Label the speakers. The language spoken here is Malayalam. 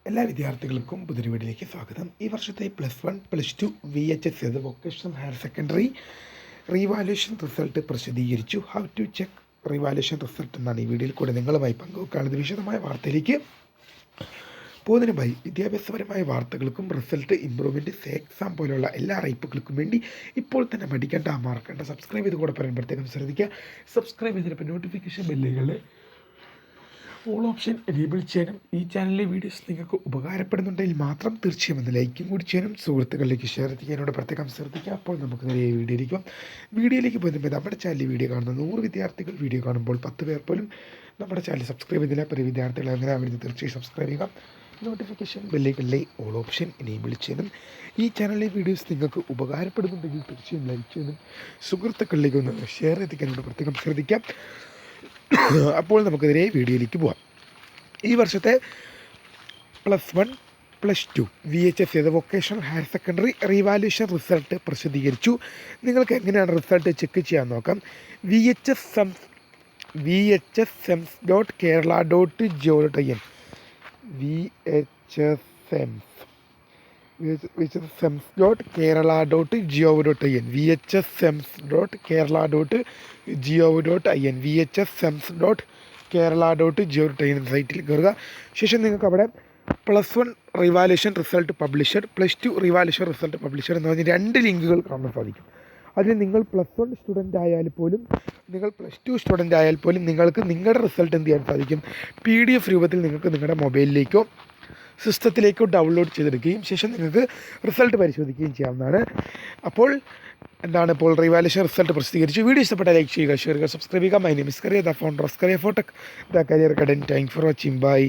Speaker 1: എല്ലാ വിദ്യാർത്ഥികൾക്കും പുതിയൊരു വീഡിയോയിലേക്ക് സ്വാഗതം. ഈ വർഷത്തെ +1 +2 VHS അത് vocational higher secondary revaluation result പ്രസിദ്ധീകരിച്ചു. How to check revaluation result എന്നാണ് ഈ വീഡിയോയിൽ കൂടെ നിങ്ങളുമായി പങ്കുവെക്കാനുള്ളത്. വിശദമായ വാർത്തയിലേക്ക് പോകുന്നതിനുമായി വിദ്യാഭ്യാസപരമായ വാർത്തകൾക്കും റിസൾട്ട് ഇമ്പ്രൂവ്മെൻറ്റ് എക്സാം പോലുള്ള എല്ലാ അറിയിപ്പുകൾക്കും വേണ്ടി ഇപ്പോൾ തന്നെ മറക്കേണ്ട സബ്സ്ക്രൈബ് ചെയ്ത് കൂടെ പറയാൻ പ്രത്യേകം ശ്രദ്ധിക്കുക. സബ്സ്ക്രൈബ് ചെയ്തിട്ട് നോട്ടിഫിക്കേഷൻ ബെല്ലുകളിൽ ഓൾ ഓപ്ഷൻ എനേബിൾ ചെയ്യാനും ഈ ചാനലിലെ വീഡിയോസ് നിങ്ങൾക്ക് ഉപകാരപ്പെടുന്നുണ്ടെങ്കിൽ മാത്രം തീർച്ചയായും ഒന്ന് ലൈക്കും കൂടി ചെയ്യാനും സുഹൃത്തുക്കളിലേക്ക് ഷെയർ ചെയ്യാനോട് പ്രത്യേകം ശ്രദ്ധിക്കുക. അപ്പോൾ നമുക്ക് നേരെ വീഡിയോയിലേക്ക് പോകുമ്പോൾ നമ്മുടെ ചാനലിൽ വീഡിയോ കാണുന്ന 100 വിദ്യാർത്ഥികൾ വീഡിയോ കാണുമ്പോൾ 10 പേർ പോലും നമ്മുടെ ചാനൽ സബ്സ്ക്രൈബ് ചെയ്തില്ല. പല വിദ്യാർത്ഥികൾ അങ്ങനെ ആവുന്നത് തീർച്ചയായും സബ്സ്ക്രൈബ് ചെയ്യുക. നോട്ടിഫിക്കേഷൻ ബെല്ലുകളിലെ ഓൾ ഓപ്ഷൻ എനേബിൾ ചെയ്യാനും ഈ ചാനലിലെ വീഡിയോസ് നിങ്ങൾക്ക് ഉപകാരപ്പെടുന്നുണ്ടെങ്കിൽ തീർച്ചയായും ലൈക്ക് ചെയ്യാനും സുഹൃത്തുക്കളിലേക്ക് ഒന്ന് ഷെയർ എത്തിക്കാനോട് പ്രത്യേകം ശ്രദ്ധിക്കാം. അപ്പോൾ നമുക്കെതിരെ വീഡിയോയിലേക്ക് പോകാം. ഈ വർഷത്തെ +1 +2 VHS ഏത് vocational higher secondary revaluation result പ്രസിദ്ധീകരിച്ചു. നിങ്ങൾക്ക് എങ്ങനെയാണ് റിസൾട്ട് ചെക്ക് ചെയ്യാൻ നോക്കാം. vhsems.kerala.go.in vhsems.kerala.go.in സൈറ്റിൽ കയറുക. ശേഷം നിങ്ങൾക്ക് അവിടെ +1 revaluation result publisher, +2 revaluation result publisher എന്ന് പറഞ്ഞ് 2 ലിങ്കുകൾ കാണാൻ സാധിക്കും. അതിൽ നിങ്ങൾ +1 സ്റ്റുഡൻ്റ് ആയാൽ പോലും നിങ്ങൾ +2 സ്റ്റുഡൻ്റ് ആയാൽ പോലും നിങ്ങൾക്ക് നിങ്ങളുടെ റിസൾട്ട് എന്ത് ചെയ്യാൻ സാധിക്കും, PDF രൂപത്തിൽ നിങ്ങൾക്ക് നിങ്ങളുടെ മൊബൈലിലേക്കോ സിസ്റ്റത്തിലേക്കോ ഡൗൺലോഡ് ചെയ്തെടുക്കുകയും ശേഷം നിങ്ങൾക്ക് റിസൾട്ട് പരിശോധിക്കുകയും ചെയ്യാവുന്നതാണ്. അപ്പോൾ റീവാലുവേഷൻ റിസൾട്ട് പ്രസിദ്ധീകരിച്ചു. വീഡിയോ ഇഷ്ടപ്പെട്ട ലൈക്ക് ചെയ്യുക, ഷെയർ ചെയ്യുക, സബ്സ്ക്രൈബ് ചെയ്യുക. My name is Kariya, the founder of Kariya Photech, the career guidance. Thank for watching. By.